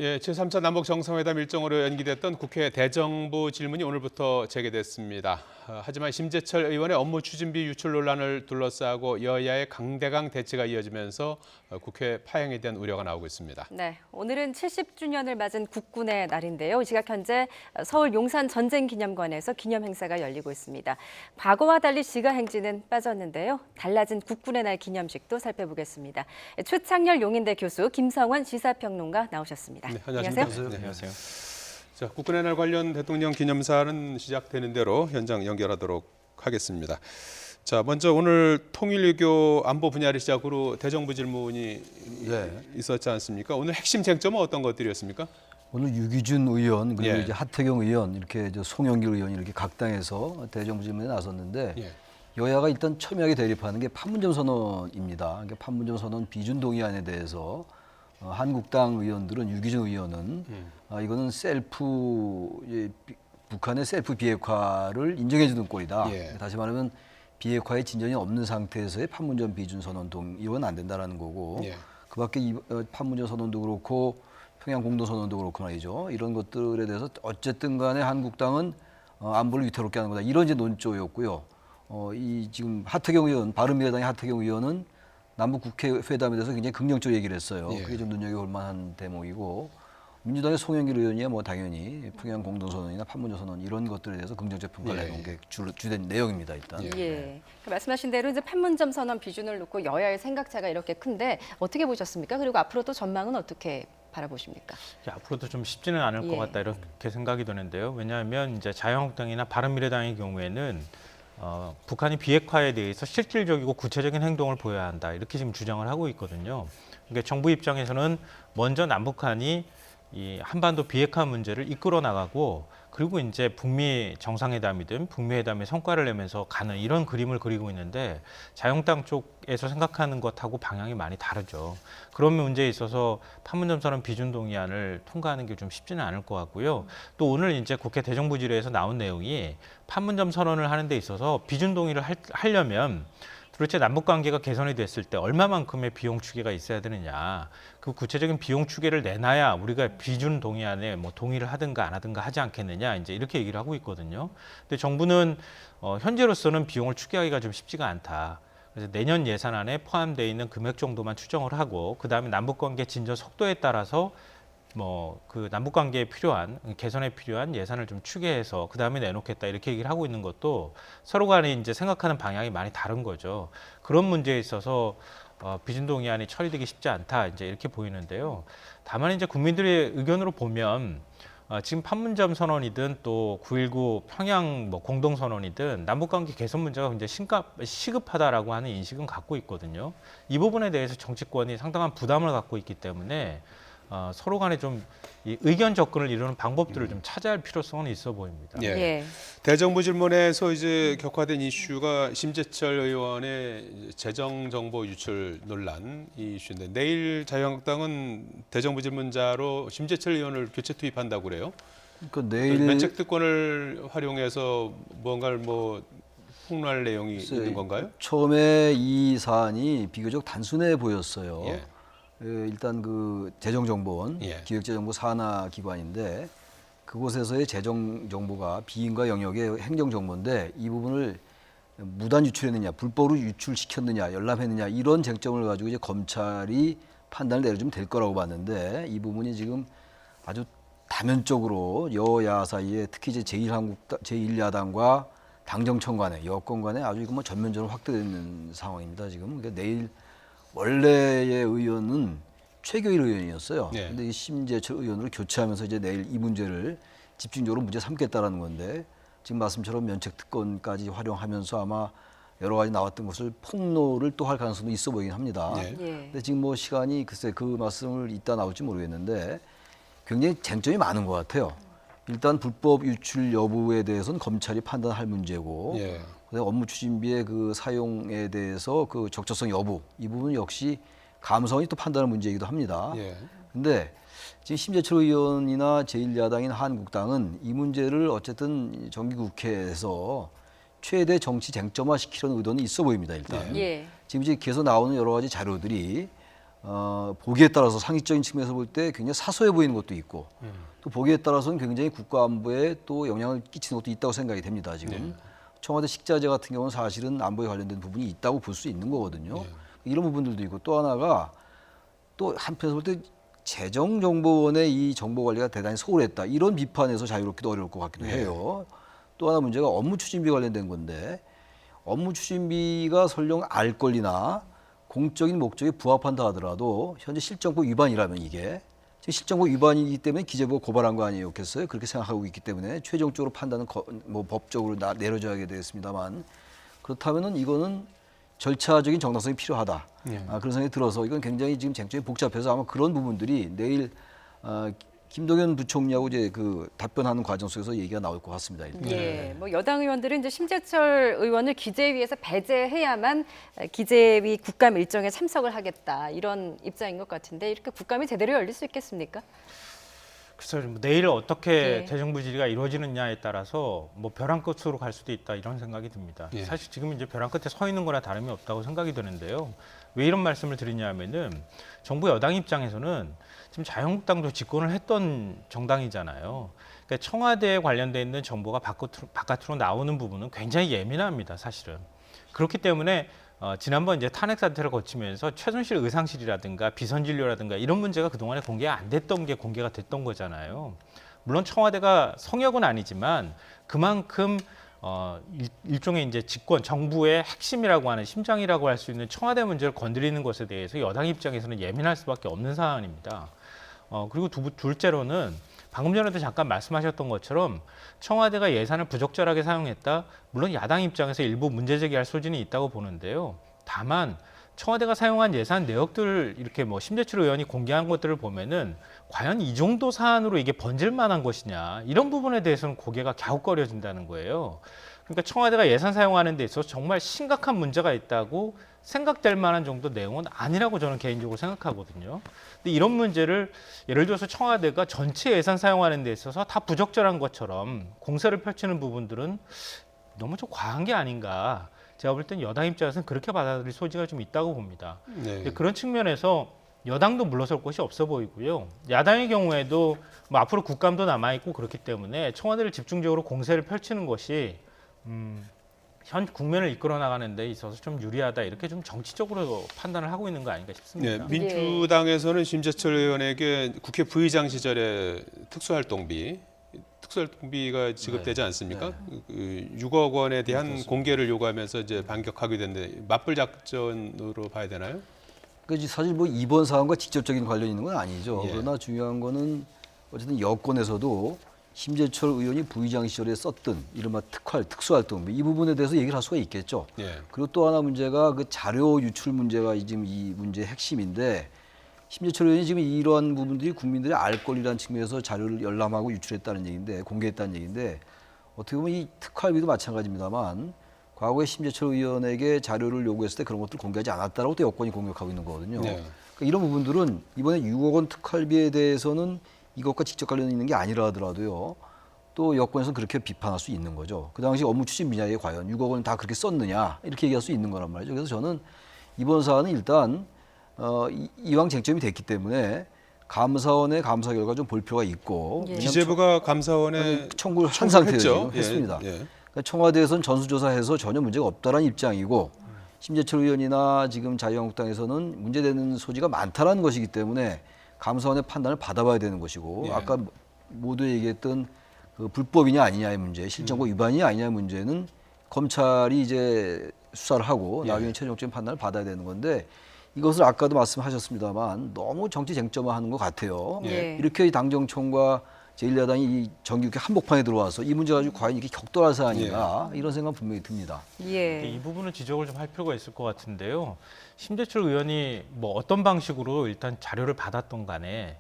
예, 제3차 남북 정상회담 일정으로 연기됐던 국회 대정부 질문이 오늘부터 재개됐습니다. 하지만 심재철 의원의 업무 추진비 유출 논란을 둘러싸고 여야의 강대강 대치가 이어지면서 국회 파행에 대한 우려가 나오고 있습니다. 네, 오늘은 70주년을 맞은 국군의 날인데요. 이 시각 현재 서울 용산 전쟁기념관에서 기념 행사가 열리고 있습니다. 과거와 달리 시가 행진은 빠졌는데요. 달라진 국군의 날 기념식도 살펴보겠습니다. 최창렬 용인대 교수, 김성환 시사평론가 나오셨습니다. 네, 안녕하세요. 네, 안녕하세요. 자, 국군의 날 관련 대통령 기념사는 시작되는 대로 현장 연결하도록 하겠습니다. 자, 먼저 오늘 통일외교 안보 분야를 시작으로 대정부 질문이 있었지 않습니까? 오늘 핵심 쟁점은 어떤 것들이었습니까? 오늘 유기준 의원 그리고 예. 이제 하태경 의원 이렇게 송영길 의원 이렇게 각 당에서 대정부 질문에 나섰는데 예. 여야가 일단 첨예하게 대립하는 게 판문점 선언입니다. 그러니까 판문점 선언 비준 동의안에 대해서 한국당 의원들은 유기준 의원은 이거는 북한의 셀프 비핵화를 인정해주는 꼴이다. 예. 다시 말하면 비핵화의 진전이 없는 상태에서의 판문점 비준 선언 동의는 안 된다라는 거고 예. 그밖에 판문점 선언도 그렇고 평양 공동 선언도 그렇고 말이죠. 이런 것들에 대해서 어쨌든 간에 한국당은 안보를 위태롭게 하는 거다. 이런 이제 논조였고요. 이 지금 하태경 의원, 바른미래당의 하태경 의원은 남북 국회 회담에 대해서 굉장히 긍정적 얘기를 했어요. 예. 그게 좀 눈여겨볼 만한 대목이고 민주당의 송영길 의원이야 뭐 당연히 평양 공동 선언이나 판문점 선언 이런 것들에 대해서 긍정적 평가를 해놓은 게 주된 내용입니다. 일단. 예. 말씀하신 대로 이제 판문점 선언 비준을 놓고 여야의 생각차가 이렇게 큰데 어떻게 보셨습니까? 그리고 앞으로 또 전망은 어떻게 바라보십니까? 앞으로도 좀 쉽지는 않을 것 같다 이렇게 생각이 드는데요. 왜냐하면 이제 자유한국당이나 바른미래당의 경우에는 북한이 비핵화에 대해서 실질적이고 구체적인 행동을 보여야 한다 이렇게 지금 주장을 하고 있거든요. 그러니까 정부 입장에서는 먼저 남북한이 이 한반도 비핵화 문제를 이끌어 나가고 그리고 이제 북미 정상회담이든 북미 회담에 성과를 내면서 가는 이런 그림을 그리고 있는데 자유한국당 쪽에서 생각하는 것하고 방향이 많이 다르죠. 그런 문제에 있어서 판문점 선언 비준 동의안을 통과하는 게 좀 쉽지는 않을 것 같고요. 또 오늘 이제 국회 대정부 질의에서 나온 내용이 판문점 선언을 하는 데 있어서 비준 동의를 하려면 도대체 남북 관계가 개선이 됐을 때 얼마만큼의 비용 추계가 있어야 되느냐. 그 구체적인 비용 추계를 내놔야 우리가 비준 동의안에 뭐 동의를 하든가 안 하든가 하지 않겠느냐. 이제 이렇게 얘기를 하고 있거든요. 근데 정부는 현재로서는 비용을 추계하기가 좀 쉽지가 않다. 그래서 내년 예산안에 포함되어 있는 금액 정도만 추정을 하고 그다음에 남북 관계 진전 속도에 따라서 그 남북 관계에 필요한 개선에 필요한 예산을 좀 추계해서 그 다음에 내놓겠다 이렇게 얘기를 하고 있는 것도 서로 간에 이제 생각하는 방향이 많이 다른 거죠. 그런 문제에 있어서 비준 동의안이 처리되기 쉽지 않다 이제 이렇게 보이는데요. 다만 이제 국민들의 의견으로 보면 지금 판문점 선언이든 또 9.19 평양 공동 선언이든 남북 관계 개선 문제가 굉장히 시급하다라고 하는 인식은 갖고 있거든요. 이 부분에 대해서 정치권이 상당한 부담을 갖고 있기 때문에. 서로 간에 좀 이 의견 접근을 이루는 방법들을 좀 찾아야 할 필요성은 있어 보입니다. 예. 예. 대정부 질문에서 이제 격화된 이슈가 심재철 의원의 재정 정보 유출 논란 이 이슈인데 내일 자유한국당은 대정부 질문자로 심재철 의원을 교체 투입한다고 그래요. 그러니까 내일 면책 특권을 활용해서 뭔가를 폭로할 내용이 있는 건가요? 처음에 이 사안이 비교적 단순해 보였어요. 예. 일단 그 재정정보원 예. 기획재정부 산하 기관인데 그곳에서의 재정정보가 비인가 영역의 행정정보인데 이 부분을 무단 유출했느냐, 불법으로 유출시켰느냐, 열람했느냐 이런 쟁점을 가지고 이제 검찰이 판단을 내려주면 될 거라고 봤는데 이 부분이 지금 아주 다면적으로 여야 사이에 특히 이제 제1야당과 당정청 간에 여권 간에 아주 이거 전면적으로 확대되는 상황입니다. 지금 그러니까 내일 원래의 의원은 최교일 의원이었어요. 그런데 이 심재철 의원으로 교체하면서 이제 내일 이 문제를 집중적으로 문제 삼겠다라는 건데 지금 말씀처럼 면책 특권까지 활용하면서 아마 여러 가지 나왔던 것을 폭로를 또 할 가능성도 있어 보이긴 합니다. 근데 지금 시간이 글쎄 그 말씀을 이따 나올지 모르겠는데 굉장히 쟁점이 많은 것 같아요. 일단 불법 유출 여부에 대해서는 검찰이 판단할 문제고 업무 추진비의 그 사용에 대해서 그 적절성 여부 이 부분 역시 감사원이 또 판단할 문제이기도 합니다. 근데 지금 심재철 의원이나 제1야당인 한국당은 이 문제를 어쨌든 정기국회에서 최대 정치 쟁점화 시키려는 의도는 있어 보입니다. 일단 지금 이제 계속 나오는 여러 가지 자료들이 보기에 따라서 상식적인 측면에서 볼 때 굉장히 사소해 보이는 것도 있고 또 보기에 따라서는 굉장히 국가 안보에 또 영향을 끼치는 것도 있다고 생각이 됩니다. 지금 청와대 식자재 같은 경우는 사실은 안보에 관련된 부분이 있다고 볼 수 있는 거거든요. 이런 부분들도 있고 또 하나가 또 한편에서 볼 때 재정정보원의 이 정보 관리가 대단히 소홀했다. 이런 비판에서 자유롭기도 어려울 것 같기도 해요. 또 하나 문제가 업무 추진비 관련된 건데 업무 추진비가 설령 알 권리나 공적인 목적에 부합한다 하더라도 현재 실정법 위반이라면 이게 지금 실정법 위반이기 때문에 기재부가 고발한 거 아니었겠어요? 그렇게 생각하고 있기 때문에 최종적으로 판단은 뭐 법적으로 내려져야 되겠습니다만 그렇다면은 이거는 절차적인 정당성이 필요하다. 그런 생각이 들어서 이건 굉장히 지금 쟁점이 복잡해서 아마 그런 부분들이 내일 김동연 부총리하고 이제 그 답변하는 과정 속에서 얘기가 나올 것 같습니다. 일단. 예, 뭐 여당 의원들은 이제 심재철 의원을 기재위에서 배제해야만 기재위 국감 일정에 참석을 하겠다 이런 입장인 것 같은데 이렇게 국감이 제대로 열릴 수 있겠습니까? 그래서 내일 어떻게 예. 대정부 질의가 이루어지느냐에 따라서 뭐 벼랑 끝으로 갈 수도 있다 이런 생각이 듭니다. 예. 사실 지금 이제 벼랑 끝에 서 있는 거나 다름이 없다고 생각이 드는데요. 왜 이런 말씀을 드리냐면은 정부 여당 입장에서는 지금 자유한국당도 집권을 했던 정당이잖아요. 그러니까 청와대에 관련돼 있는 정보가 바깥으로 나오는 부분은 굉장히 예민합니다, 사실은. 그렇기 때문에 지난번 이제 탄핵 사태를 거치면서 최순실 의상실이라든가 비선진료라든가 이런 문제가 그동안에 공개가 안 됐던 게 공개가 됐던 거잖아요. 물론 청와대가 성역은 아니지만 그만큼 일종의 이제 집권 정부의 핵심이라고 하는 심장이라고 할 수 있는 청와대 문제를 건드리는 것에 대해서 여당 입장에서는 예민할 수밖에 없는 상황입니다. 그리고 둘째로는 방금 전에도 잠깐 말씀하셨던 것처럼 청와대가 예산을 부적절하게 사용했다. 물론 야당 입장에서 일부 문제 제기할 소진이 있다고 보는데요. 다만 청와대가 사용한 예산 내역들 이렇게 뭐 심재철 의원이 공개한 것들을 보면은 과연 이 정도 사안으로 이게 번질 만한 것이냐 이런 부분에 대해서는 고개가 갸웃거려진다는 거예요. 그러니까 청와대가 예산 사용하는 데 있어서 정말 심각한 문제가 있다고 생각될 만한 정도 내용은 아니라고 저는 개인적으로 생각하거든요. 근데 이런 문제를 예를 들어서 청와대가 전체 예산 사용하는 데 있어서 다 부적절한 것처럼 공세를 펼치는 부분들은 너무 좀 과한 게 아닌가. 제가 볼 땐 여당 입장에서는 그렇게 받아들일 소지가 좀 있다고 봅니다. 근데 그런 측면에서 여당도 물러설 곳이 없어 보이고요. 야당의 경우에도 뭐 앞으로 국감도 남아있고 그렇기 때문에 청와대를 집중적으로 공세를 펼치는 것이 현 국면을 이끌어 나가는 데 있어서 좀 유리하다 이렇게 좀 정치적으로 판단을 하고 있는 거 아닌가 싶습니다. 네, 민주당에서는 심재철 의원에게 국회 부의장 시절에 특수활동비가 지급되지 않습니까? 그 6억 원에 대한 그렇습니다. 공개를 요구하면서 이제 반격하게 됐는데 맞불 작전으로 봐야 되나요? 그러니까 사실 뭐 이번 사안과 직접적인 관련이 있는 건 아니죠. 예. 그러나 중요한 거는 어쨌든 여권에서도 심재철 의원이 부의장 시절에 썼던 이른바 특수활동비 이 부분에 대해서 얘기를 할 수가 있겠죠. 예. 그리고 또 하나 문제가 그 자료 유출 문제가 지금 이 문제의 핵심인데 심재철 의원이 지금 이러한 부분들이 국민들의 알 권리라는 측면에서 자료를 열람하고 유출했다는 얘기인데 공개했다는 얘기인데 어떻게 보면 이 특활비도 마찬가지입니다만 과거에 심재철 의원에게 자료를 요구했을 때 그런 것들을 공개하지 않았다라고 또 여권이 공격하고 있는 거거든요. 네. 그러니까 이런 부분들은 이번에 6억 원 특활비에 대해서는 이것과 직접 관련이 있는 게 아니라 하더라도요. 또 여권에서는 그렇게 비판할 수 있는 거죠. 그 당시 업무 추진 분야에 과연 6억 원을 다 그렇게 썼느냐 이렇게 얘기할 수 있는 거란 말이죠. 그래서 저는 이번 사안은 일단 이왕 쟁점이 됐기 때문에 감사원의 감사 결과 좀 볼 필요가 있고 예. 기재부가 감사원에 청구를 한 상태예요. 했죠. 지금 했습니다. 예. 그러니까 청와대에서는 전수조사해서 전혀 문제가 없다라는 입장이고 심재철 의원이나 지금 자유한국당에서는 문제되는 소지가 많다라는 것이기 때문에 감사원의 판단을 받아봐야 되는 것이고 예. 아까 모두 얘기했던 그 불법이냐 아니냐의 문제, 실정법 위반이냐 아니냐의 문제는 검찰이 이제 수사를 하고 예. 나중에 최종적인 판단을 받아야 되는 건데 이것을 아까도 말씀하셨습니다만 너무 정치 쟁점화하는 것 같아요. 예. 이렇게 당정청과 제1야당이 이 정기국회 한복판에 들어와서 이 문제 가지고 과연 이게 격돌할 사안인가 이런 생각 분명히 듭니다. 예. 이 부분은 지적을 좀 할 필요가 있을 것 같은데요. 심재철 의원이 뭐 어떤 방식으로 일단 자료를 받았던 간에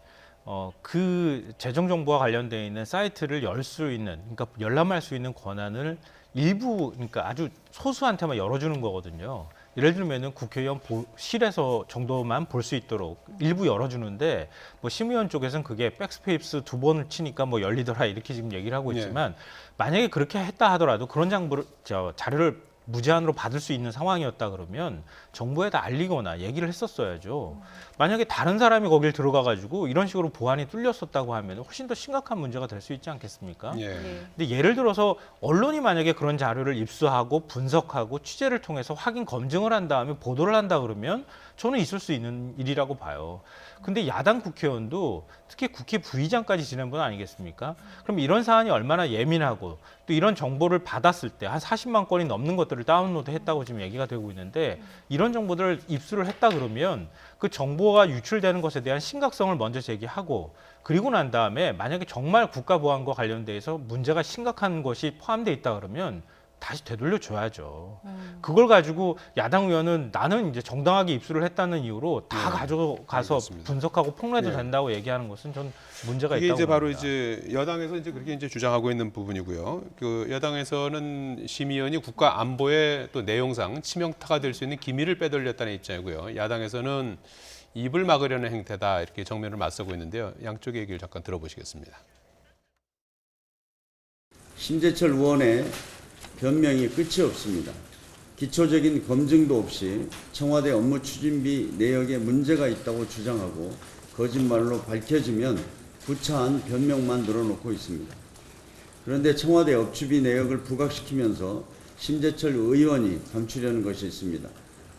그 재정 정보와 관련되어 있는 사이트를 열 수 있는, 그러니까 열람할 수 있는 권한을 일부, 그러니까 아주 소수한테만 열어주는 거거든요. 예를 들면은 국회의원실에서 정도만 볼 수 있도록 일부 열어주는데 뭐 심의원 쪽에서는 그게 백스페이스 2번을 치니까 뭐 열리더라 이렇게 지금 얘기를 하고 있지만 만약에 그렇게 했다 하더라도 그런 자료를 무제한으로 받을 수 있는 상황이었다 그러면 정부에다 알리거나 얘기를 했었어야죠. 만약에 다른 사람이 거길 들어가가지고 이런 식으로 보안이 뚫렸었다고 하면 훨씬 더 심각한 문제가 될 수 있지 않겠습니까? 예. 네. 근데 예를 들어서 언론이 만약에 그런 자료를 입수하고 분석하고 취재를 통해서 확인 검증을 한 다음에 보도를 한다 그러면 저는 있을 수 있는 일이라고 봐요. 근데 야당 국회의원도 특히 국회 부의장까지 지낸 분 아니겠습니까? 그럼 이런 사안이 얼마나 예민하고 또 이런 정보를 받았을 때 한 40만 건이 넘는 것들을 다운로드 했다고 지금 얘기가 되고 있는데 이런 정보들을 입수를 했다 그러면 그 정보가 유출되는 것에 대한 심각성을 먼저 제기하고 그리고 난 다음에 만약에 정말 국가보안과 관련돼서 문제가 심각한 것이 포함되어 있다 그러면 다시 되돌려 줘야죠. 그걸 가지고 야당 의원은 나는 이제 정당하게 입수를 했다는 이유로 다 가져가서 알겠습니다. 분석하고 폭로해도 예. 된다고 얘기하는 것은 전 문제가 이게 있다고 이제 바로 봅니다. 이제 여당에서 이제 그렇게 이제 주장하고 있는 부분이고요. 그 여당에서는 심의위원이 국가 안보의 또 내용상 치명타가 될 수 있는 기밀을 빼돌렸다는 입장이고요. 야당에서는 입을 막으려는 행태다 이렇게 정면을 맞서고 있는데요. 양쪽의 얘기를 잠깐 들어보시겠습니다. 심재철 의원의 변명이 끝이 없습니다. 기초적인 검증도 없이 청와대 업무 추진비 내역에 문제가 있다고 주장하고 거짓말로 밝혀지면 구차한 변명만 늘어놓고 있습니다. 그런데 청와대 업추비 내역을 부각시키면서 심재철 의원이 감추려는 것이 있습니다.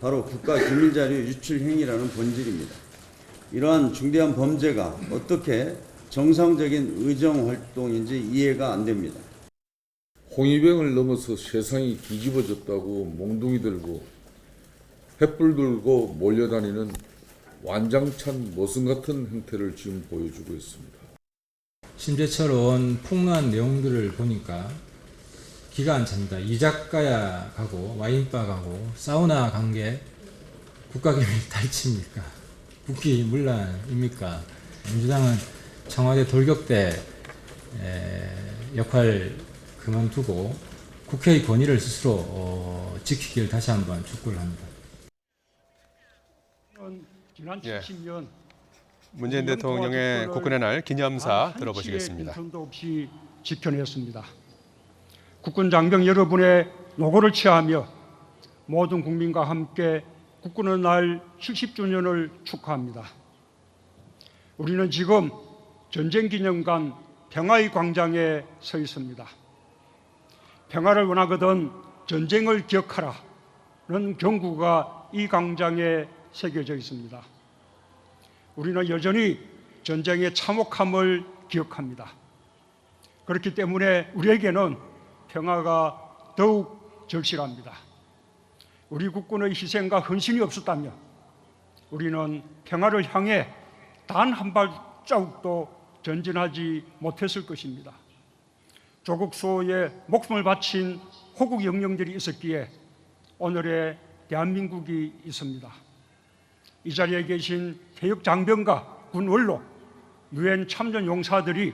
바로 국가기밀자료 유출 행위라는 본질입니다. 이러한 중대한 범죄가 어떻게 정상적인 의정활동인지 이해가 안 됩니다. 홍위병을 넘어서 세상이 뒤집어졌다고 몽둥이 들고 횃불 들고 몰려다니는 완장찬 모순 같은 행태를 지금 보여주고 있습니다. 심재철 의원 폭로한 내용들을 보니까 기가 안 찹니다. 이자카야 가고 와인바 가고 사우나 간 게 국가기밀 탈취입니까? 국기문란입니까? 민주당은 청와대 돌격대 역할 그만두고 국회의 권위를 스스로 지키길 다시 한번 촉구를 합니다. 지난 예. 70년 문재인 대통령의 국군의 날 기념사 들어보시겠습니다. 도 없이 지켜냈습니다. 국군 장병 여러분의 노고를 취하며 모든 국민과 함께 국군의 날 70주년을 축하합니다. 우리는 지금 전쟁기념관 평화의 광장에 서 있습니다. 평화를 원하거든 전쟁을 기억하라는 경구가 이 광장에 새겨져 있습니다. 우리는 여전히 전쟁의 참혹함을 기억합니다. 그렇기 때문에 우리에게는 평화가 더욱 절실합니다. 우리 국군의 희생과 헌신이 없었다면 우리는 평화를 향해 단 한 발자국도 전진하지 못했을 것입니다. 조국 수호에 목숨을 바친 호국 영령들이 있었기에 오늘의 대한민국이 있습니다. 이 자리에 계신 퇴역 장병과 군 원로, 유엔 참전 용사들이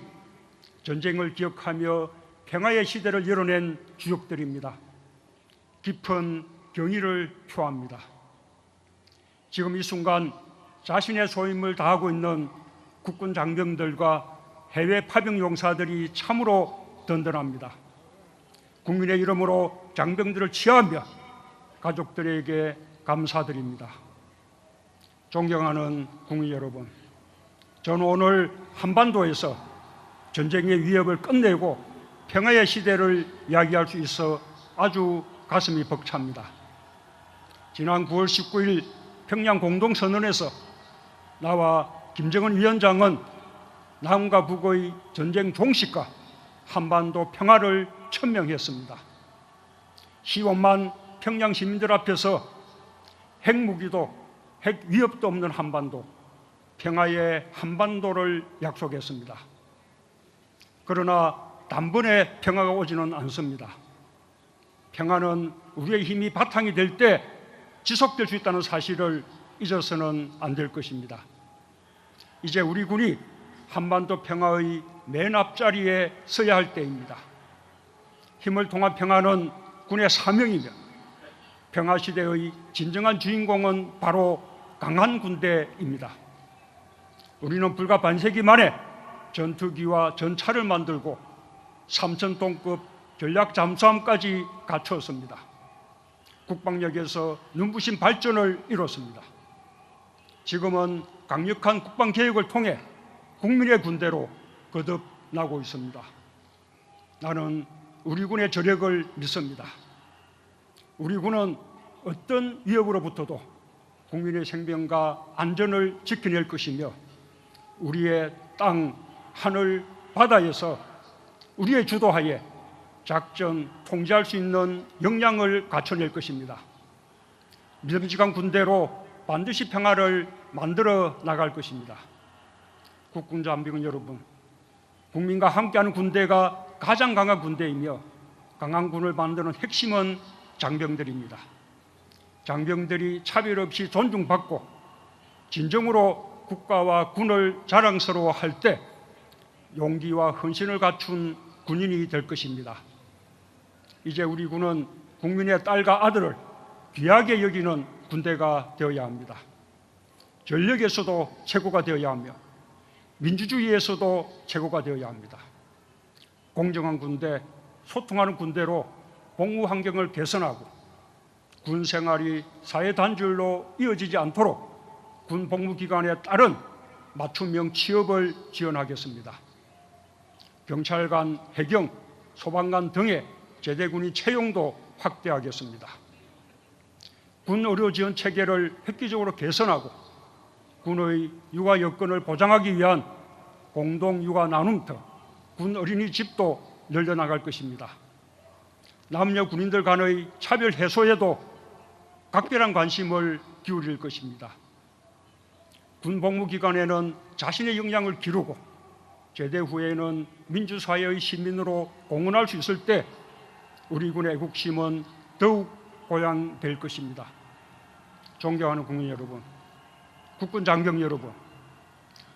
전쟁을 기억하며 평화의 시대를 열어낸 주역들입니다. 깊은 경의를 표합니다. 지금 이 순간 자신의 소임을 다하고 있는 국군 장병들과 해외 파병 용사들이 참으로 든든합니다. 국민의 이름으로 장병들을 치하며 가족들에게 감사드립니다. 존경하는 국민 여러분, 저는 오늘 한반도에서 전쟁의 위협을 끝내고 평화의 시대를 이야기할 수 있어 아주 가슴이 벅찹니다. 지난 9월 19일 평양 공동선언에서 나와 김정은 위원장은 남과 북의 전쟁 종식과 한반도 평화를 천명했습니다. 15만 평양 시민들 앞에서 핵무기도 핵 위협도 없는 한반도, 평화의 한반도를 약속했습니다. 그러나 단번에 평화가 오지는 않습니다. 평화는 우리의 힘이 바탕이 될 때 지속될 수 있다는 사실을 잊어서는 안 될 것입니다. 이제 우리 군이 한반도 평화의 맨 앞자리에 서야 할 때입니다. 힘을 통한 평화는 군의 사명이며 평화시대의 진정한 주인공은 바로 강한 군대입니다. 우리는 불과 반세기 만에 전투기와 전차를 만들고 3,000톤급 전략 잠수함까지 갖추었습니다. 국방력에서 눈부신 발전을 이뤘습니다. 지금은 강력한 국방개혁을 통해 국민의 군대로 거듭나고 있습니다. 나는 우리 군의 저력을 믿습니다. 우리 군은 어떤 위협으로부터도 국민의 생명과 안전을 지켜낼 것이며 우리의 땅, 하늘, 바다에서 우리의 주도하에 작전 통제할 수 있는 역량을 갖춰낼 것입니다. 믿음직한 군대로 반드시 평화를 만들어 나갈 것입니다. 국군 장병 여러분, 국민과 함께하는 군대가 가장 강한 군대이며 강한 군을 만드는 핵심은 장병들입니다. 장병들이 차별 없이 존중받고 진정으로 국가와 군을 자랑스러워할 때 용기와 헌신을 갖춘 군인이 될 것입니다. 이제 우리 군은 국민의 딸과 아들을 귀하게 여기는 군대가 되어야 합니다. 전력에서도 최고가 되어야 하며 민주주의에서도 최고가 되어야 합니다. 공정한 군대, 소통하는 군대로 복무 환경을 개선하고 군 생활이 사회 단절로 이어지지 않도록 군 복무 기간에 따른 맞춤형 취업을 지원하겠습니다. 경찰관, 해경, 소방관 등의 제대군인 채용도 확대하겠습니다. 군 의료 지원 체계를 획기적으로 개선하고 군의 육아 여건을 보장하기 위한 공동 육아 나눔터, 군 어린이집도 늘려나갈 것입니다. 남녀 군인들 간의 차별 해소에도 각별한 관심을 기울일 것입니다. 군 복무 기간에는 자신의 역량을 기르고 제대 후에는 민주사회의 시민으로 공헌할 수 있을 때 우리 군의 애국심은 더욱 고양될 것입니다. 존경하는 국민 여러분, 국군 장병 여러분,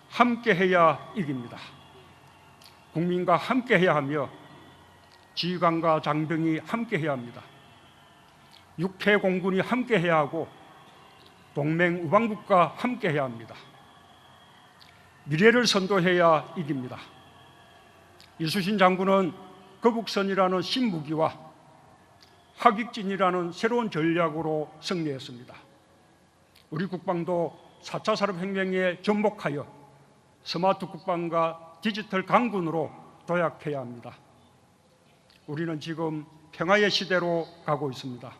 함께해야 이깁니다. 국민과 함께해야 하며 지휘관과 장병이 함께해야 합니다. 육해 공군이 함께해야 하고 동맹 우방국과 함께해야 합니다. 미래를 선도해야 이깁니다. 이수신 장군은 거북선이라는 신무기와 하객진이라는 새로운 전략으로 승리했습니다. 우리 국방도 4차 산업혁명에 접목하여 스마트 국방과 디지털 강군으로 도약해야 합니다. 우리는 지금 평화의 시대로 가고 있습니다.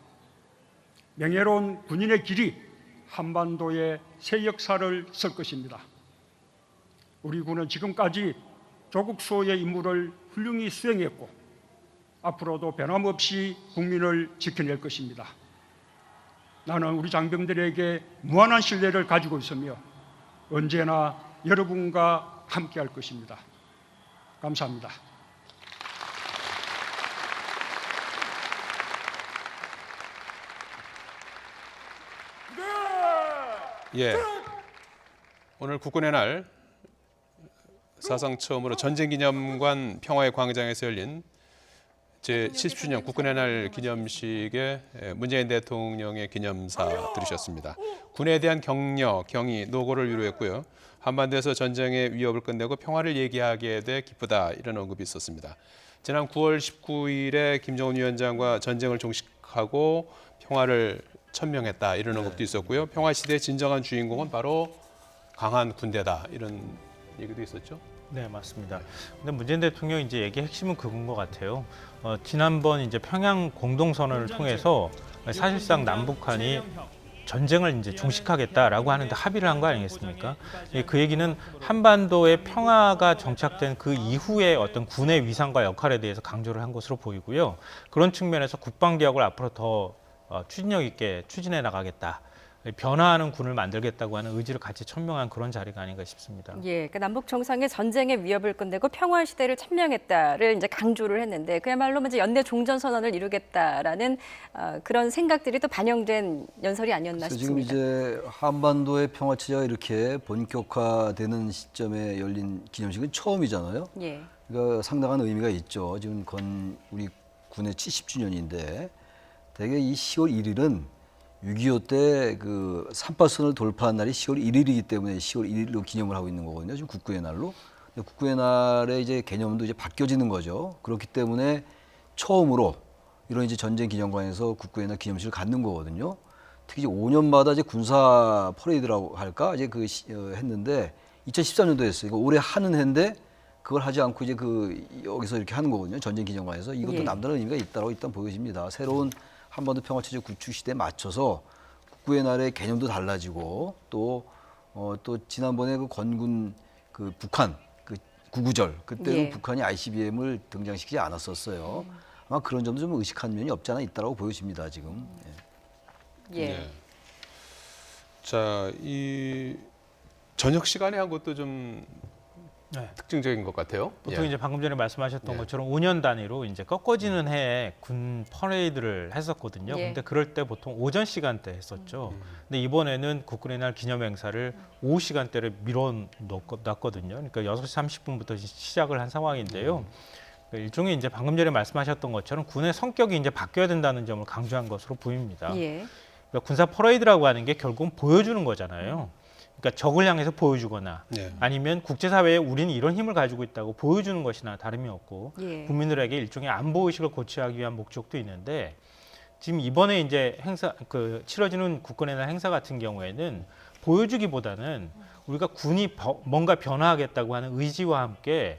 명예로운 군인의 길이 한반도의 새 역사를 쓸 것입니다. 우리 군은 지금까지 조국 수호의 임무를 훌륭히 수행했고 앞으로도 변함없이 국민을 지켜낼 것입니다. 나는 우리 장병들에게 무한한 신뢰를 가지고 있으며 언제나 여러분과 함께할 것입니다. 감사합니다. 예, 오늘 국군의 날 사상 처음으로 전쟁기념관 평화의 광장에서 열린 제70주년 국군의 날 기념식에 문재인 대통령의 기념사 들으셨습니다. 군에 대한 격려, 경의, 노고를 위로했고요. 한반도에서 전쟁의 위협을 끝내고 평화를 얘기하게 돼 기쁘다 이런 언급이 있었습니다. 지난 9월 19일에 김정은 위원장과 전쟁을 종식하고 평화를 천명했다 이런 언급도 있었고요. 평화 시대의 진정한 주인공은 바로 강한 군대다 이런 얘기도 있었죠. 네, 맞습니다. 근데 문재인 대통령 이제 얘기의 핵심은 그건 것 같아요. 지난번 이제 평양 공동선언을 통해서 사실상 남북한이 전쟁을 이제 종식하겠다라고 하는데 합의를 한 거 아니겠습니까? 그 얘기는 한반도의 평화가 정착된 그 이후의 어떤 군의 위상과 역할에 대해서 강조를 한 것으로 보이고요. 그런 측면에서 국방개혁을 앞으로 더 추진력 있게 추진해 나가겠다. 변화하는 군을 만들겠다고 하는 의지를 같이 천명한 그런 자리가 아닌가 싶습니다. 예, 그러니까 남북 정상의 전쟁의 위협을 끝내고 평화 시대를 천명했다를 이제 강조를 했는데 그야말로 이제 연내 종전 선언을 이루겠다라는 그런 생각들이 또 반영된 연설이 아니었나 싶습니다. 지금 이제 한반도의 평화 체제가 이렇게 본격화되는 시점에 열린 기념식은 처음이잖아요. 예. 그러니까 상당한 의미가 있죠. 지금 우리 군의 70주년인데 대개 이 10월 1일은 6.25 때 그 38선을 돌파한 날이 10월 1일이기 때문에 10월 1일로 기념을 하고 있는 거거든요. 지금 국군의 날로. 근데 국군의 날의 이제 개념도 이제 바뀌어지는 거죠. 그렇기 때문에 처음으로 이런 이제 전쟁 기념관에서 국군의날 기념식을 갖는 거거든요. 특히 이제 5년마다 이제 군사 퍼레이드라고 할까 이제 했는데 2013년도에 했어요. 그러니까 올해 하는 해인데 그걸 하지 않고 이제 여기서 이렇게 하는 거거든요. 전쟁 기념관에서 이것도 예. 남다른 의미가 있다고 일단 보여집니다. 새로운 한반도 평화체제 구축 시대에 맞춰서 국군의 날의 개념도 달라지고 또 지난번에 그 건군 북한 구구절 그때는 예. 북한이 ICBM을 등장시키지 않았었어요. 아마 그런 점도 좀 의식한 면이 없지 않아 있다고 보여집니다 지금. 예. 네. 자, 이 저녁 시간에 한 것도 좀 네. 특징적인 것 같아요. 보통 예. 이제 방금 전에 말씀하셨던 예. 것처럼 5년 단위로 이제 꺾어지는 해에 군 퍼레이드를 했었거든요. 예. 근데 그럴 때 보통 오전 시간대 했었죠. 근데 이번에는 국군의 날 기념 행사를 오후 시간대를 밀어놨거든요. 그러니까 6시 30분부터 시작을 한 상황인데요. 그러니까 일종의 이제 방금 전에 말씀하셨던 것처럼 군의 성격이 이제 바뀌어야 된다는 점을 강조한 것으로 보입니다. 예. 그러니까 군사 퍼레이드라고 하는 게 결국은 보여주는 거잖아요. 그러니까 적을 향해서 보여주거나 네. 아니면 국제사회에 우리는 이런 힘을 가지고 있다고 보여주는 것이나 다름이 없고 예. 국민들에게 일종의 안보 의식을 고취하기 위한 목적도 있는데 지금 이번에 이제 치러지는 국군의 날 행사 같은 경우에는 보여주기보다는 우리가 군이 뭔가 변화하겠다고 하는 의지와 함께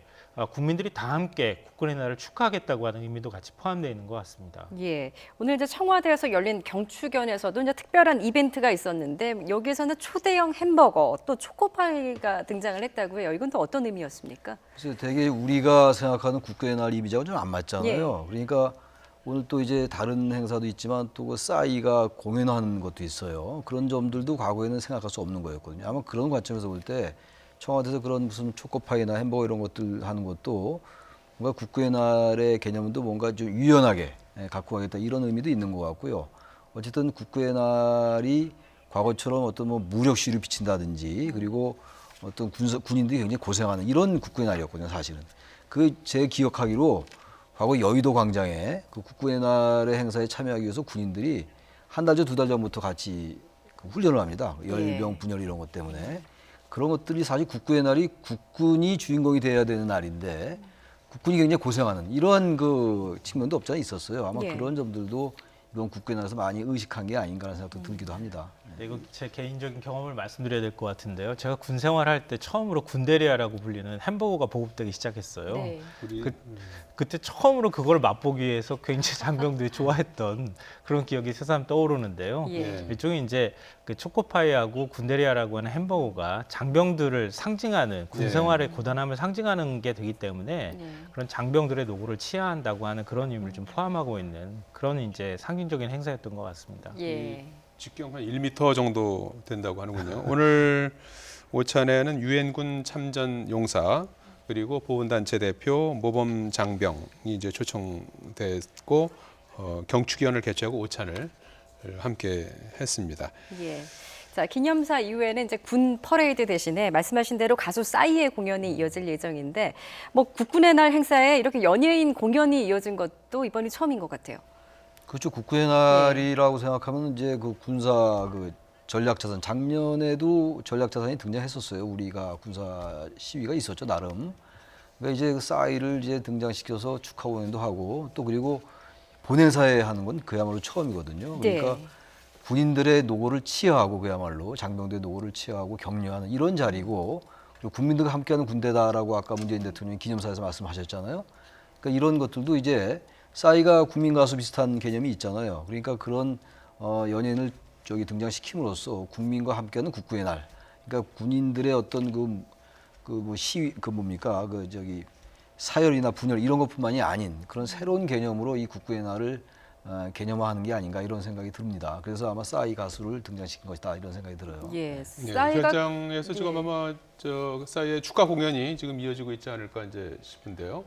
국민들이 다 함께 국군의 날을 축하하겠다고 하는 의미도 같이 포함되어 있는 것 같습니다. 예. 오늘 이제 청와대에서 열린 경축연에서도 이제 특별한 이벤트가 있었는데 여기에서는 초대형 햄버거 또 초코파이가 등장을 했다고 해요. 이건 또 어떤 의미였습니까? 그래서 되게 우리가 생각하는 국군의 날 이미지하고 좀 안 맞잖아요. 그러니까 오늘 또 이제 다른 행사도 있지만 또 그 싸이가 공연하는 것도 있어요. 그런 점들도 과거에는 생각할 수 없는 거였거든요. 아마 그런 관점에서 볼 때 청와대에서 그런 무슨 초코파이나 햄버거 이런 것들 하는 것도 뭔가 국군의 날의 개념도 뭔가 좀 유연하게 갖고 가겠다 이런 의미도 있는 것 같고요. 어쨌든 국군의 날이 과거처럼 어떤 뭐 무력 시위를 비친다든지 그리고 어떤 군인들이 굉장히 고생하는 이런 국군의 날이었거든요, 사실은. 제 기억하기로 과거 여의도 광장에 그 국군의 날의 행사에 참여하기 위해서 군인들이 한 달 전, 두 달 전부터 같이 훈련을 합니다. 열병, 분열 이런 것 때문에. 그런 것들이 사실 국군의 날이 국군이 주인공이 돼야 되는 날인데 국군이 굉장히 고생하는 이러한 측면도 없지 않아 있었어요. 아마 예. 그런 점들도 이번 국군의 날에서 많이 의식한 게 아닌가라는 생각도 들기도 합니다. 네, 이건 제 개인적인 경험을 말씀드려야 될 것 같은데요. 제가 군 생활할 때 처음으로 군대리아라고 불리는 햄버거가 보급되기 시작했어요. 네. 그때 처음으로 그걸 맛보기 위해서 굉장히 장병들이 좋아했던 그런 기억이 새삼 떠오르는데요. 예. 일종의 이제 그 초코파이하고 군대리아라고 하는 햄버거가 장병들을 상징하는 군 생활의 고단함을 상징하는 게 되기 때문에 그런 장병들의 노고를 치하한다고 하는 그런 의미를 좀 포함하고 있는 그런 이제 상징적인 행사였던 것 같습니다. 예. 직경 한 1m 정도 된다고 하는군요. 오늘 오찬에는 유엔군 참전 용사 그리고 보훈단체 대표 모범 장병이 이제 초청됐고 경축위원을 개최하고 오찬을 함께 했습니다. 예. 자, 기념사 이후에는 이제 군 퍼레이드 대신에 말씀하신 대로 가수 싸이의 공연이 이어질 예정인데 뭐 국군의 날 행사에 이렇게 연예인 공연이 이어진 것도 이번이 처음인 것 같아요. 그렇죠. 국군의 날이라고 생각하면 이제 그 군사 전략자산 작년에도 전략자산이 등장했었어요. 우리가 군사 시위가 있었죠 나름. 그러니까 이제 싸이를 이제 등장시켜서 축하 공연도 하고 또 그리고 본행사에 하는 건 그야말로 처음이거든요. 그러니까 네. 군인들의 노고를 치하하고 그야말로 장병들의 노고를 치하하고 격려하는 이런 자리고 그리고 국민들과 함께하는 군대다라고 아까 문재인 대통령이 기념사에서 말씀하셨잖아요. 그러니까 이런 것들도 이제 싸이가 국민 가수 비슷한 개념이 있잖아요. 그러니까 그런 연예인을 등장시킴으로써 국민과 함께하는 국군의 날. 그러니까 군인들의 어떤 시위 사열이나 분열 이런 것뿐만이 아닌 그런 새로운 개념으로 이 국군의 날을 개념화하는 게 아닌가 이런 생각이 듭니다. 그래서 아마 싸이 가수를 등장시킨 것이다 이런 생각이 들어요. 예. 네, 싸이가 현장에서 지금 아마 싸이의 축하 공연이 지금 이어지고 있지 않을까 이제 싶은데요.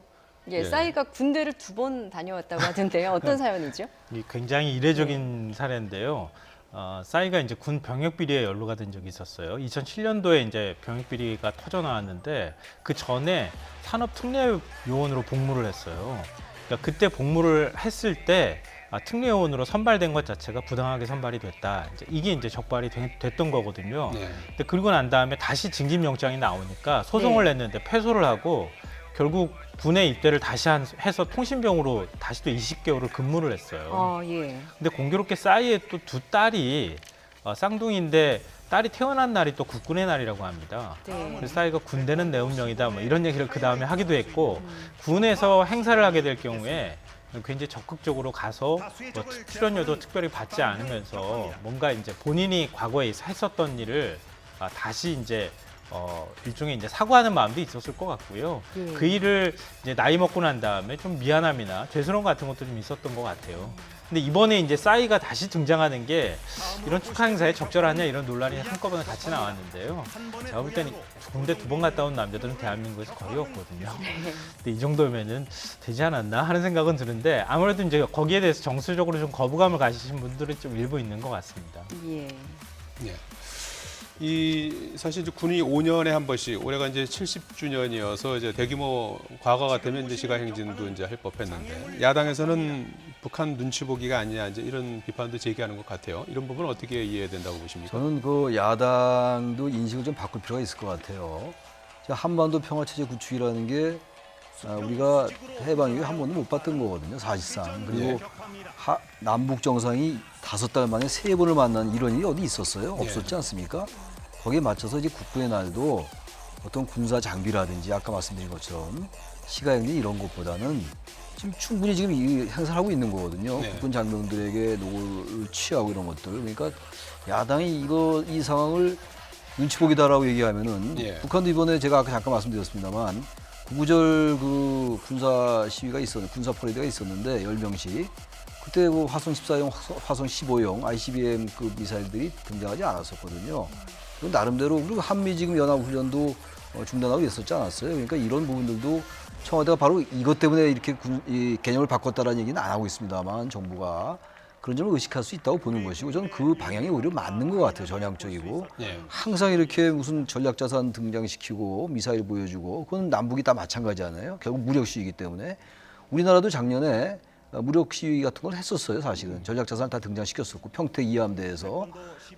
예, 싸이가 군대를 2번 다녀왔다고 하던데요. 어떤 사연이죠? 이 굉장히 이례적인 사례인데요. 싸이가 이제 군 병역 비리에 연루가 된 적이 있었어요. 2007년도에 이제 병역 비리가 터져 나왔는데 그 전에 산업특례요원으로 복무를 했어요. 그러니까 그때 복무를 했을 때 특례요원으로 선발된 것 자체가 부당하게 선발이 됐다. 이게 이제 적발이 됐던 거거든요. 네. 근데 그리고 난 다음에 다시 징집영장이 나오니까 소송을 냈는데 패소를 하고 결국 군에 입대를 다시 해서 통신병으로 다시 또 20개월을 근무를 했어요. 예. 근데 공교롭게 싸이의 또 두 딸이 쌍둥이인데 딸이 태어난 날이 또 국군의 날이라고 합니다. 네. 그래서 싸이가 군대는 내 운명이다 뭐 이런 얘기를 그 다음에 하기도 했고 군에서 행사를 하게 될 경우에 굉장히 적극적으로 가서 뭐 출연료도 특별히 받지 않으면서 뭔가 이제 본인이 과거에 했었던 일을 다시 이제 일종의 이제 사과하는 마음도 있었을 것 같고요. 예. 그 일을 이제 나이 먹고 난 다음에 좀 미안함이나 죄스러움 같은 것도 좀 있었던 것 같아요. 근데 이번에 이제 싸이가 다시 등장하는 게 이런 축하 행사에 적절하냐 이런 논란이 한꺼번에 같이 나왔는데요. 제가 볼 때는 군대 2번 갔다 온 남자들은 대한민국에서 거의 없거든요. 근데 이 정도면은 되지 않았나 하는 생각은 드는데 아무래도 이제 거기에 대해서 정서적으로 좀 거부감을 가지신 분들은 좀 일부 있는 것 같습니다. 예. 예. 이 사실 이제 군이 5년에 한 번씩 올해가 이제 70주년이어서 이제 대규모 과거가 되면 이제 시가행진도 이제 할 법했는데 야당에서는 북한 눈치 보기가 아니냐 이제 이런 비판도 제기하는 것 같아요. 이런 부분은 어떻게 이해된다고 보십니까? 저는 그 야당도 인식을 좀 바꿀 필요가 있을 것 같아요. 한반도 평화체제 구축이라는 게 우리가 해방 이후에 한 번도 못 봤던 거거든요, 사실상. 그리고 남북 정상이 5달 만에 3번을 만난 이런 일이 어디 있었어요? 없었지 않습니까? 거기에 맞춰서 이제 국군의 날도 어떤 군사 장비라든지 아까 말씀드린 것처럼 시가행진 이런 것보다는 지금 충분히 지금 이 행사를 하고 있는 거거든요. 네. 국군 장병들에게 노고를 취하고 이런 것들. 그러니까 야당이 이 상황을 눈치 보기다라고 얘기하면은 예. 북한도 이번에 제가 아까 잠깐 말씀드렸습니다만 구구절 그 군사 시위가 군사 퍼레이드가 있었는데 10명씩 그때 그 화성 14형, 화성 15형 ICBM 그 미사일들이 등장하지 않았었거든요. 그건 나름대로 그리고 한미 지금 연합 훈련도 중단하고 있었지 않았어요. 그러니까 이런 부분들도 청와대가 바로 이것 때문에 이렇게 이 개념을 바꿨다라는 얘기는 안 하고 있습니다만 정부가 그런 점을 의식할 수 있다고 보는 것이고 저는 그 방향이 오히려 맞는 것 같아요. 전향적이고 예. 항상 이렇게 무슨 전략자산 등장시키고 미사일 보여주고 그건 남북이 다 마찬가지잖아요. 결국 무력 시위이기 때문에 우리나라도 작년에 무력 시위 같은 걸 했었어요. 사실은 전략자산을 다 등장시켰었고 평택 이함대에서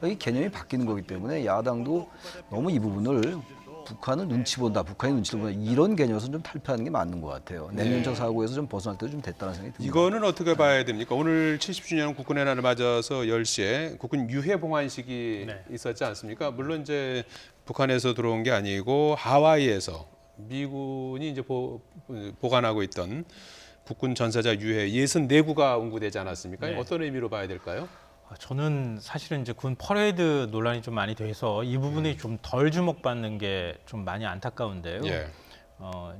이 개념이 바뀌는 거기 때문에 야당도 너무 이 부분을 북한은 눈치 본다, 북한이 눈치를 본다 이런 개념에서 좀 탈피하는 게 맞는 것 같아요. 내면적 사고에서 좀 벗어날 때도 좀 됐다는 생각이 듭니다. 이거는 어떻게 봐야 됩니까? 오늘 70주년 국군의 날을 맞아서 10시에 국군 유해 봉환식이 네. 있었지 않습니까? 물론 이제 북한에서 들어온 게 아니고 하와이에서 미군이 이제 보관하고 있던 국군 전사자 유해 64구가 운구되지 않았습니까? 네. 어떤 의미로 봐야 될까요? 저는 사실은 이제 군 퍼레이드 논란이 좀 많이 돼서 이 부분이 좀 덜 주목받는 게 좀 많이 안타까운데요. 예.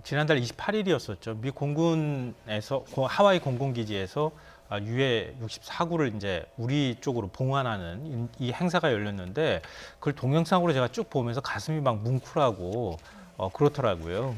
지난달 28일이었었죠. 미 공군에서 하와이 공군기지에서 유해 64구를 이제 우리 쪽으로 봉환하는 이 행사가 열렸는데 그걸 동영상으로 제가 쭉 보면서 가슴이 막 뭉클하고 그렇더라고요.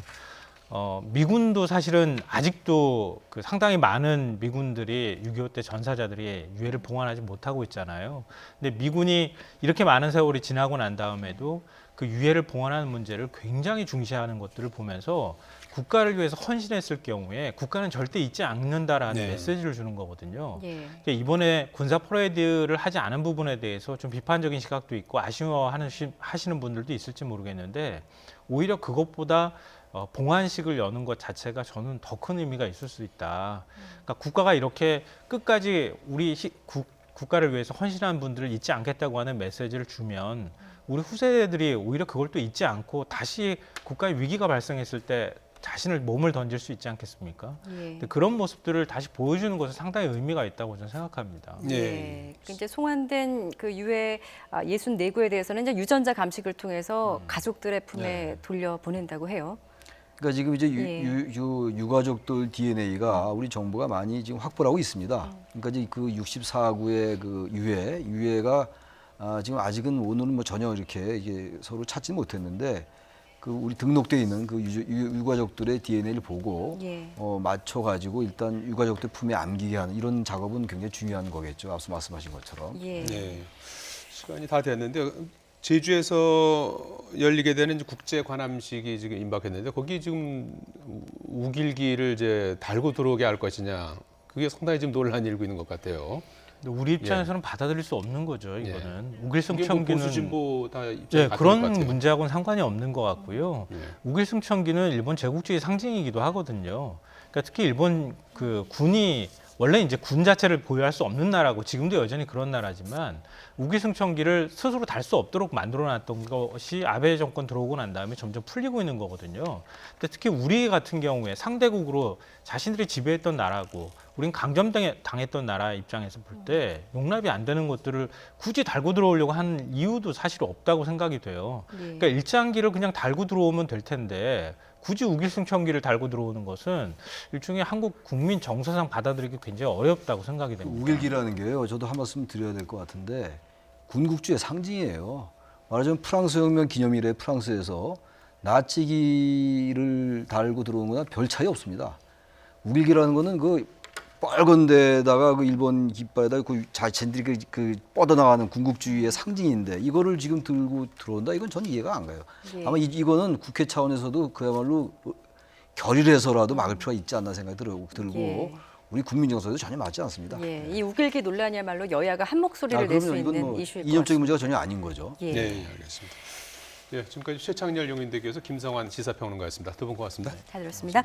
미군도 사실은 아직도 그 상당히 많은 미군들이 6.25 때 전사자들이 유해를 봉환하지 못하고 있잖아요. 근데 미군이 이렇게 많은 세월이 지나고 난 다음에도 그 유해를 봉환하는 문제를 굉장히 중시하는 것들을 보면서 국가를 위해서 헌신했을 경우에 국가는 절대 잊지 않는다라는 네. 메시지를 주는 거거든요. 예. 그러니까 이번에 군사 퍼레이드를 하지 않은 부분에 대해서 좀 비판적인 시각도 있고 아쉬워하시는 분들도 있을지 모르겠는데 오히려 그것보다 봉환식을 여는 것 자체가 저는 더 큰 의미가 있을 수 있다. 그러니까 국가가 이렇게 끝까지 우리 국가를 위해서 헌신한 분들을 잊지 않겠다고 하는 메시지를 주면 우리 후세대들이 오히려 그걸 또 잊지 않고 다시 국가의 위기가 발생했을 때 자신을 몸을 던질 수 있지 않겠습니까? 예. 근데 그런 모습들을 다시 보여주는 것은 상당히 의미가 있다고 저는 생각합니다. 예. 이제 송환된 그 유해 64구에 대해서는 이제 유전자 감식을 통해서 가족들의 품에 돌려보낸다고 해요. 그러니까 지금 이제 예. 유가족들 DNA가 우리 정부가 많이 지금 확보를 하고 있습니다. 그러니까 이제 그 64구의 그 유해가 지금 아직은 오늘은 뭐 전혀 이렇게 이게 서로 찾지 못했는데 그 우리 등록돼 있는 그 유가족들의 DNA를 보고 예. 맞춰가지고 일단 유가족들 품에 안기게 하는 이런 작업은 굉장히 중요한 거겠죠. 앞서 말씀하신 것처럼. 예. 네. 시간이 다 됐는데 제주에서 열리게 되는 국제 관함식이 지금 임박했는데 거기 지금 우길기를 이제 달고 들어오게 할 것이냐 그게 상당히 지금 논란이 일고 있는 것 같아요. 근데 우리 입장에서는 받아들일 수 없는 거죠. 이거는 우길승 이게 뭐 청기는 보수 진보 다 입장이 예, 같은 것 그런 같아요. 문제하고는 상관이 없는 것 같고요. 우길승 청기는 일본 제국주의 상징이기도 하거든요. 그러니까 특히 일본 그 군이 원래 이제 군 자체를 보유할 수 없는 나라고 지금도 여전히 그런 나라지만 우길승 청기를 스스로 달 수 없도록 만들어놨던 것이 아베 정권 들어오고 난 다음에 점점 풀리고 있는 거거든요. 근데 특히 우리 같은 경우에 상대국으로 자신들이 지배했던 나라고 우린 강점당했던 나라 입장에서 볼 때 용납이 안 되는 것들을 굳이 달고 들어오려고 하는 이유도 사실 없다고 생각이 돼요. 그러니까 일장기를 그냥 달고 들어오면 될 텐데 굳이 우길승 청기를 달고 들어오는 것은 일종의 한국 국민 정서상 받아들이기 굉장히 어렵다고 생각이 됩니다. 우길기라는 게요. 저도 한 말씀 드려야 될 것 같은데 군국주의 상징이에요. 말하자면 프랑스 혁명 기념일에 프랑스에서 나치기를 달고 들어온 거나 별 차이 없습니다. 우길기라는 거는 그 빨간 데다가 그 일본 깃발에다가 그 자신들이 그 뻗어나가는 군국주의의 상징인데 이거를 지금 들고 들어온다? 이건 전 이해가 안 가요. 아마 이거는 국회 차원에서도 그야말로 결의해서라도 막을 필요가 있지 않나 생각이 들고 우리 국민 정서에도 전혀 맞지 않습니다. 이 우길기 논란이야말로 여야가 한 목소리를 낼 수 그럼요. 이건 있는 뭐 이슈일 것 이념적인 같습니다. 문제가 전혀 아닌 거죠. 네, 알겠습니다. 지금까지 최창렬 용인대교에서 김성환 시사평론가였습니다. 두 분 고맙습니다. 잘 들었습니다.